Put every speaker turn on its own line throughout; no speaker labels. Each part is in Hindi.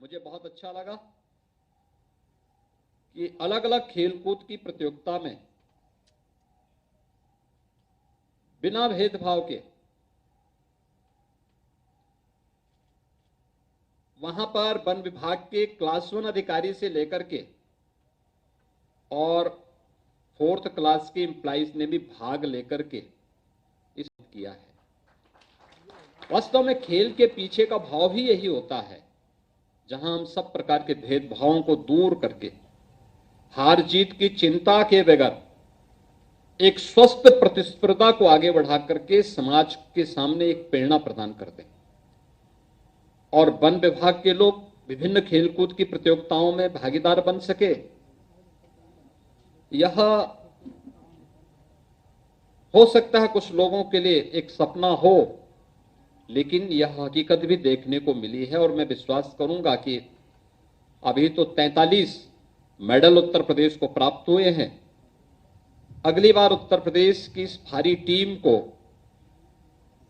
मुझे बहुत अच्छा लगा कि अलग अलग खेलकूद की प्रतियोगिता में बिना भेदभाव के वहां पर वन विभाग के क्लास 1 अधिकारी से लेकर के और 4th क्लास के एम्प्लॉइज ने भी भाग लेकर के इस किया है। वास्तव में खेल के पीछे का भाव ही यही होता है, जहां हम सब प्रकार के भेदभावों को दूर करके हार जीत की चिंता के बगैर एक स्वस्थ प्रतिस्पर्धा को आगे बढ़ा करके समाज के सामने एक प्रेरणा प्रदान करते हैं। और वन विभाग के लोग विभिन्न खेलकूद की प्रतियोगिताओं में भागीदार बन सके, यह हो सकता है कुछ लोगों के लिए एक सपना हो, लेकिन यह हकीकत भी देखने को मिली है। और मैं विश्वास करूंगा कि अभी तो 43 मेडल उत्तर प्रदेश को प्राप्त हुए हैं। अगली बार उत्तर प्रदेश की इस भारी टीम को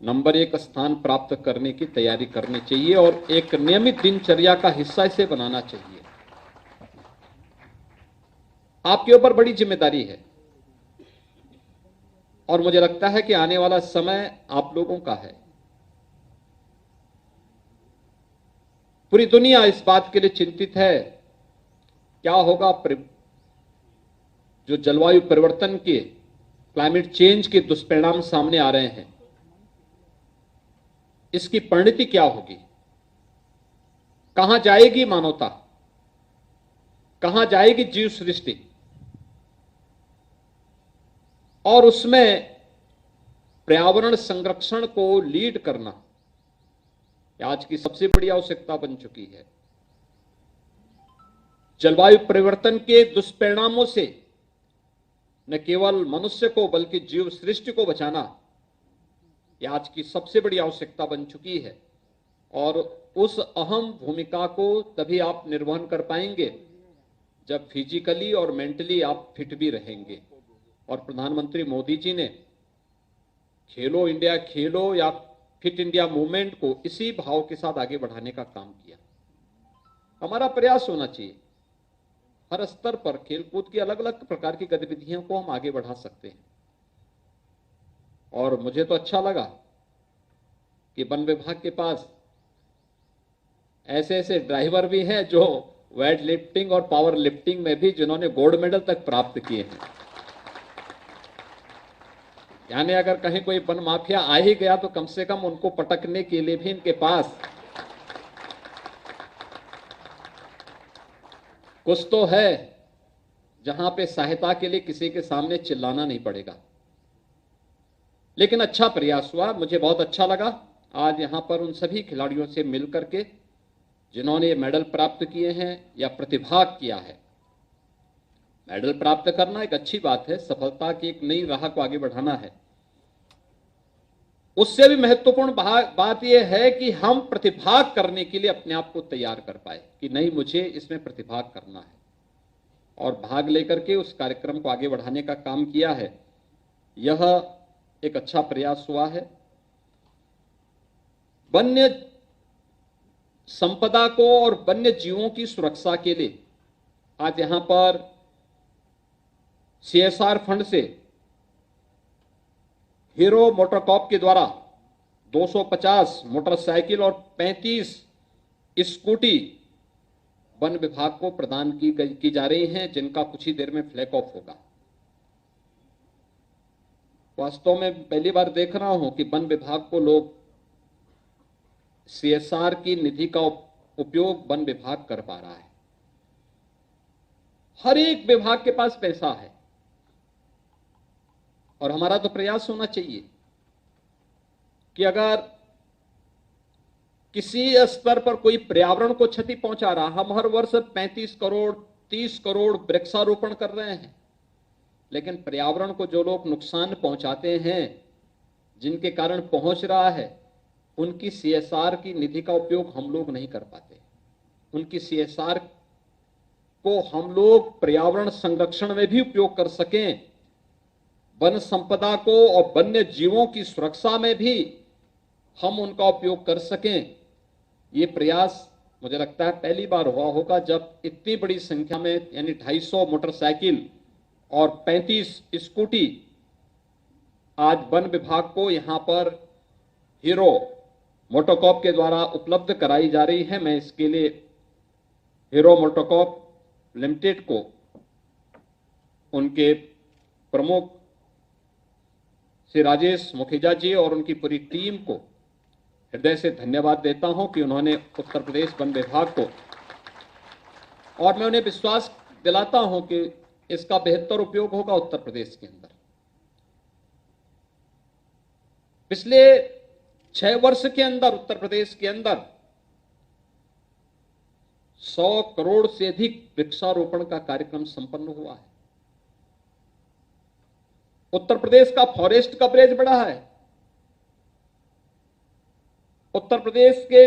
नंबर 1 स्थान प्राप्त करने की तैयारी करनी चाहिए और एक नियमित दिनचर्या का हिस्सा इसे बनाना चाहिए। आपके ऊपर बड़ी जिम्मेदारी है और मुझे लगता है कि आने वाला समय आप लोगों का है। पूरी दुनिया इस बात के लिए चिंतित है, क्या होगा जो जलवायु परिवर्तन के क्लाइमेट चेंज के दुष्परिणाम सामने आ रहे हैं, इसकी परिणति क्या होगी, कहां जाएगी मानवता, कहां जाएगी जीव सृष्टि। और उसमें पर्यावरण संरक्षण को लीड करना आज की सबसे बड़ी आवश्यकता बन चुकी है। जलवायु परिवर्तन के दुष्परिणामों से न केवल मनुष्य को बल्कि जीव सृष्टि को बचाना यह आज की सबसे बड़ी आवश्यकता बन चुकी है। और उस अहम भूमिका को तभी आप निर्वहन कर पाएंगे जब फिजिकली और मेंटली आप फिट भी रहेंगे। और प्रधानमंत्री मोदी जी ने खेलो इंडिया खेलो या फिट इंडिया मूवमेंट को इसी भाव के साथ आगे बढ़ाने का काम किया। हमारा प्रयास होना चाहिए हर स्तर पर खेलकूद की अलग अलग प्रकार की गतिविधियों को हम आगे बढ़ा सकते हैं। और मुझे तो अच्छा लगा कि वन विभाग के पास ऐसे ऐसे ड्राइवर भी हैं जो वेट लिफ्टिंग और पावर लिफ्टिंग में भी जिन्होंने गोल्ड मेडल तक प्राप्त किए हैं। यानी अगर कहीं कोई वन माफिया आ ही गया तो कम से कम उनको पटकने के लिए भी इनके पास कुछ तो है, जहां पे सहायता के लिए किसी के सामने चिल्लाना नहीं पड़ेगा। लेकिन अच्छा प्रयास हुआ, मुझे बहुत अच्छा लगा आज यहां पर उन सभी खिलाड़ियों से मिलकर के जिन्होंने मेडल प्राप्त किए हैं या प्रतिभाग किया है। मेडल प्राप्त करना एक अच्छी बात है, सफलता की एक नई राह को आगे बढ़ाना है। उससे भी महत्वपूर्ण बात यह है कि हम प्रतिभाग करने के लिए अपने आप को तैयार कर पाए कि नहीं, मुझे इसमें प्रतिभाग करना है और भाग लेकर के उस कार्यक्रम को आगे बढ़ाने का काम किया है। यह एक अच्छा प्रयास हुआ है। वन्य संपदा को और वन्य जीवों की सुरक्षा के लिए आज यहां पर CSR फंड से हीरो मोटरकॉप के द्वारा 250 मोटरसाइकिल और 35 स्कूटी वन विभाग को प्रदान की जा रही हैं, जिनका कुछ ही देर में फ्लैग ऑफ होगा। वास्तव में पहली बार देख रहा हूं कि वन विभाग को लोग CSR की निधि का उपयोग वन विभाग कर पा रहा है। हर एक विभाग के पास पैसा है और हमारा तो प्रयास होना चाहिए कि अगर किसी स्तर पर कोई पर्यावरण को क्षति पहुंचा रहा, हम हर वर्ष 35 करोड़ 30 करोड़ वृक्षारोपण कर रहे हैं, लेकिन पर्यावरण को जो लोग नुकसान पहुंचाते हैं, जिनके कारण पहुंच रहा है, उनकी CSR की निधि का उपयोग हम लोग नहीं कर पाते। उनकी CSR को हम लोग पर्यावरण संरक्षण में भी उपयोग कर सकें, वन संपदा को और वन्य जीवों की सुरक्षा में भी हम उनका उपयोग कर सकें, ये प्रयास मुझे लगता है पहली बार हुआ होगा जब इतनी बड़ी संख्या में यानी 250 मोटरसाइकिल और 35 स्कूटी आज वन विभाग को यहां पर हीरो मोटोकॉर्प के द्वारा उपलब्ध कराई जा रही है। मैं इसके लिए हीरो मोटोकॉर्प लिमिटेड को, उनके प्रमुख श्री राजेश मुखिजा जी और उनकी पूरी टीम को हृदय से धन्यवाद देता हूं कि उन्होंने उत्तर प्रदेश वन विभाग को, और मैं उन्हें विश्वास दिलाता हूं कि इसका बेहतर उपयोग होगा उत्तर प्रदेश के अंदर। पिछले 6 वर्ष के अंदर उत्तर प्रदेश के अंदर 100 करोड़ से अधिक वृक्षारोपण का कार्यक्रम संपन्न हुआ है। उत्तर प्रदेश का फॉरेस्ट कवरेज बढ़ा है। उत्तर प्रदेश के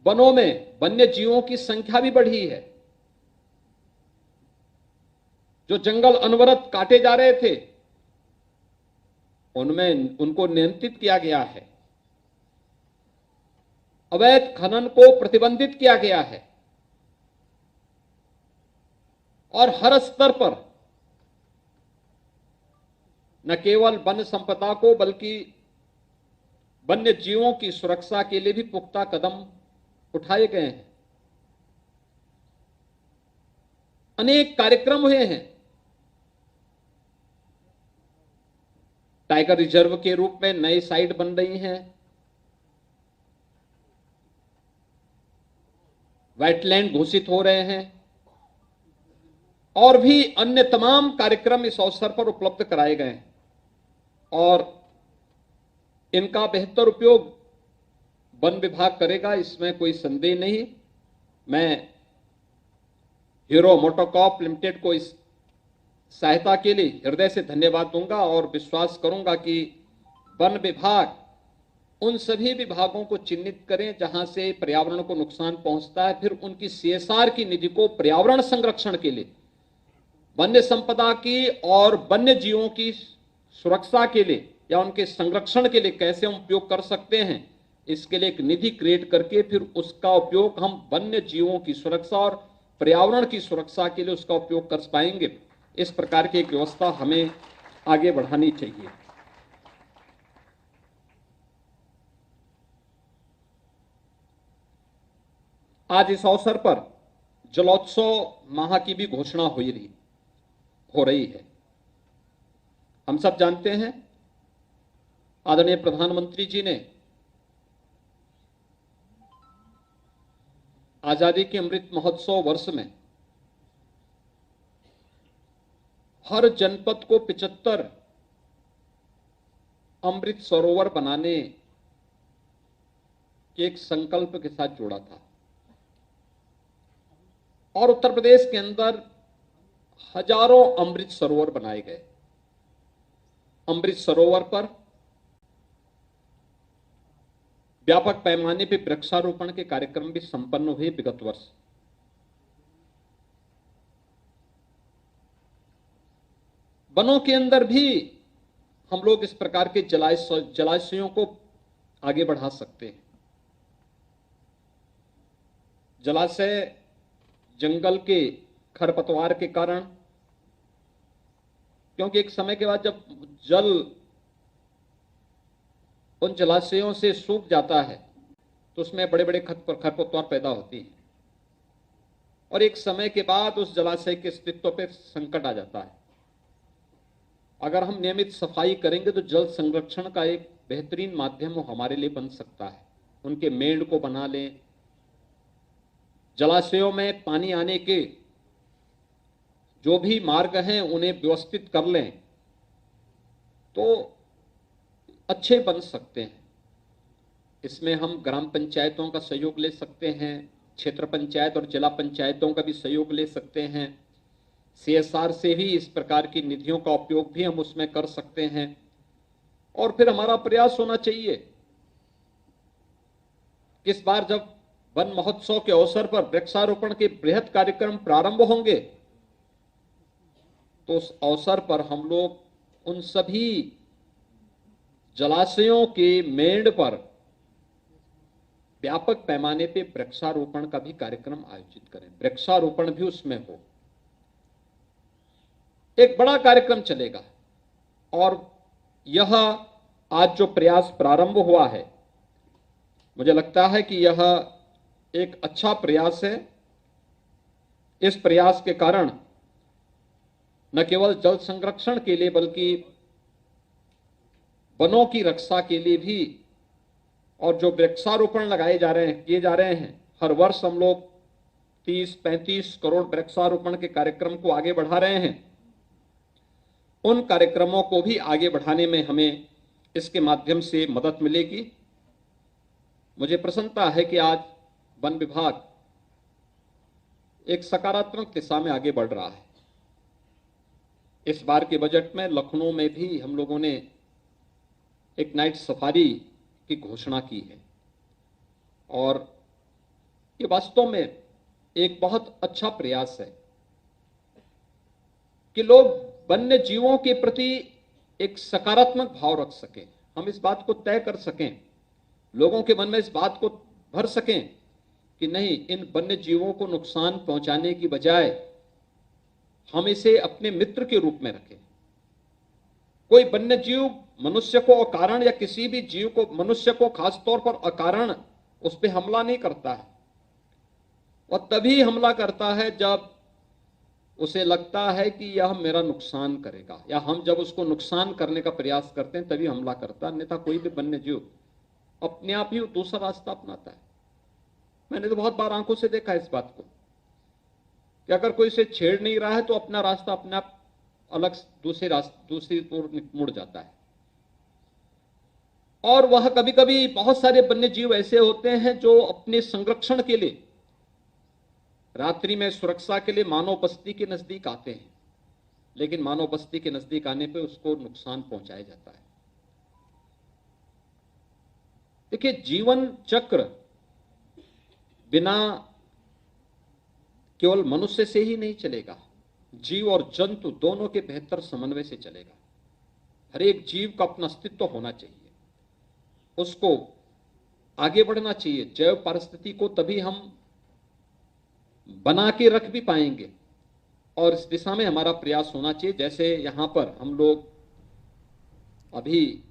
वनों में वन्य जीवों की संख्या भी बढ़ी है। जो जंगल अनवरत काटे जा रहे थे उनमें उनको नियंत्रित किया गया है। अवैध खनन को प्रतिबंधित किया गया है और हर स्तर पर न केवल वन संपदा को बल्कि वन्य जीवों की सुरक्षा के लिए भी पुख्ता कदम उठाए गए हैं। अनेक कार्यक्रम हुए हैं। टाइगर रिजर्व के रूप में नई साइट बन रही हैं। वेटलैंड घोषित हो रहे हैं और भी अन्य तमाम कार्यक्रम इस अवसर पर उपलब्ध कराए गए हैं और इनका बेहतर उपयोग वन विभाग करेगा, इसमें कोई संदेह नहीं। मैं हीरो मोटोकॉर्प लिमिटेड को इस सहायता के लिए हृदय से धन्यवाद दूंगा और विश्वास करूंगा कि वन विभाग उन सभी विभागों को चिन्हित करें जहां से पर्यावरण को नुकसान पहुंचता है, फिर उनकी सीएसआर की निधि को पर्यावरण संरक्षण के लिए, वन्य संपदा की और वन्य जीवों की सुरक्षा के लिए या उनके संरक्षण के लिए कैसे हम उपयोग कर सकते हैं, इसके लिए एक निधि क्रिएट करके फिर उसका उपयोग हम वन्य जीवों की सुरक्षा और पर्यावरण की सुरक्षा के लिए उसका उपयोग कर पाएंगे। इस प्रकार की एक व्यवस्था हमें आगे बढ़ानी चाहिए। आज इस अवसर पर जलोत्सव माह की भी घोषणा हो रही है। हम सब जानते हैं आदरणीय प्रधानमंत्री जी ने आजादी के अमृत महोत्सव वर्ष में हर जनपद को 75 अमृत सरोवर बनाने के एक संकल्प के साथ जोड़ा था और उत्तर प्रदेश के अंदर हजारों अमृत सरोवर बनाए गए। अमृत सरोवर पर व्यापक पैमाने पर वृक्षारोपण के कार्यक्रम भी संपन्न हुए विगत वर्ष। वनों के अंदर भी हम लोग इस प्रकार के जलाशयों को आगे बढ़ा सकते हैं। जलाशय जंगल के खरपतवार के कारण, क्योंकि एक समय के बाद जब जल उन जलाशयों से सूख जाता है तो उसमें बड़े बड़े खरपतवार पैदा होती हैं और एक समय के बाद उस जलाशय के अस्तित्व पर संकट आ जाता है। अगर हम नियमित सफाई करेंगे तो जल संरक्षण का एक बेहतरीन माध्यम हमारे लिए बन सकता है। उनके मेड़ को बना लें, जलाशयों में पानी आने के जो भी मार्ग हैं उन्हें व्यवस्थित कर लें तो अच्छे बन सकते हैं। इसमें हम ग्राम पंचायतों का सहयोग ले सकते हैं, क्षेत्र पंचायत और जिला पंचायतों का भी सहयोग ले सकते हैं। सीएसआर से भी इस प्रकार की निधियों का उपयोग भी हम उसमें कर सकते हैं और फिर हमारा प्रयास होना चाहिए कि इस बार जब वन महोत्सव के अवसर पर वृक्षारोपण के बृहद कार्यक्रम प्रारंभ होंगे तो उस अवसर पर हम लोग उन सभी जलाशयों के मेड़ पर व्यापक पैमाने पे वृक्षारोपण का भी कार्यक्रम आयोजित करें, वृक्षारोपण भी उसमें हो। एक बड़ा कार्यक्रम चलेगा और यह आज जो प्रयास प्रारंभ हुआ है, मुझे लगता है कि यह एक अच्छा प्रयास है। इस प्रयास के कारण न केवल जल संरक्षण के लिए बल्कि वनों की रक्षा के लिए भी, और जो वृक्षारोपण लगाए जा रहे हैं, किए जा रहे हैं, हर वर्ष हम लोग 30-35 करोड़ वृक्षारोपण के कार्यक्रम को आगे बढ़ा रहे हैं। उन कार्यक्रमों को भी आगे बढ़ाने में हमें इसके माध्यम से मदद मिलेगी। मुझे प्रसन्नता है कि आज वन विभाग एक सकारात्मक दिशा में आगे बढ़ रहा है। इस बार के बजट में लखनऊ में भी हम लोगों ने एक नाइट सफारी की घोषणा की है और ये वास्तव में एक बहुत अच्छा प्रयास है कि लोग वन्य जीवों के प्रति एक सकारात्मक भाव रख सकें। हम इस बात को तय कर सकें, लोगों के मन में इस बात को भर सकें कि नहीं, इन वन्य जीवों को नुकसान पहुंचाने की बजाय हम इसे अपने मित्र के रूप में रखें। कोई वन्य जीव मनुष्य को अकारण या किसी भी जीव को, मनुष्य को खासतौर पर अकारण उस पर हमला नहीं करता है, और तभी हमला करता है जब उसे लगता है कि यह मेरा नुकसान करेगा, या हम जब उसको नुकसान करने का प्रयास करते हैं तभी हमला करता है। अन्यथा कोई भी वन्य जीव अपने आप ही दूसरा रास्ता अपनाता है। मैंने तो बहुत बार आंखों से देखा इस बात को कि अगर कोई इसे छेड़ नहीं रहा है तो अपना रास्ता अपने आप अलग दूसरी ओर मुड़ जाता है। और वह कभी कभी बहुत सारे वन्य जीव ऐसे होते हैं जो अपने संरक्षण के लिए, रात्रि में सुरक्षा के लिए मानव बस्ती के नजदीक आते हैं, लेकिन मानव बस्ती के नजदीक आने पर उसको नुकसान पहुंचाया जाता है। देखिए, जीवन चक्र बिना केवल मनुष्य से ही नहीं चलेगा, जीव और जंतु दोनों के बेहतर समन्वय से चलेगा। हर एक जीव का अपना अस्तित्व होना चाहिए, उसको आगे बढ़ना चाहिए। जैव पारिस्थितिकी को तभी हम बना के रख भी पाएंगे, और इस दिशा में हमारा प्रयास होना चाहिए। जैसे यहां पर हम लोग अभी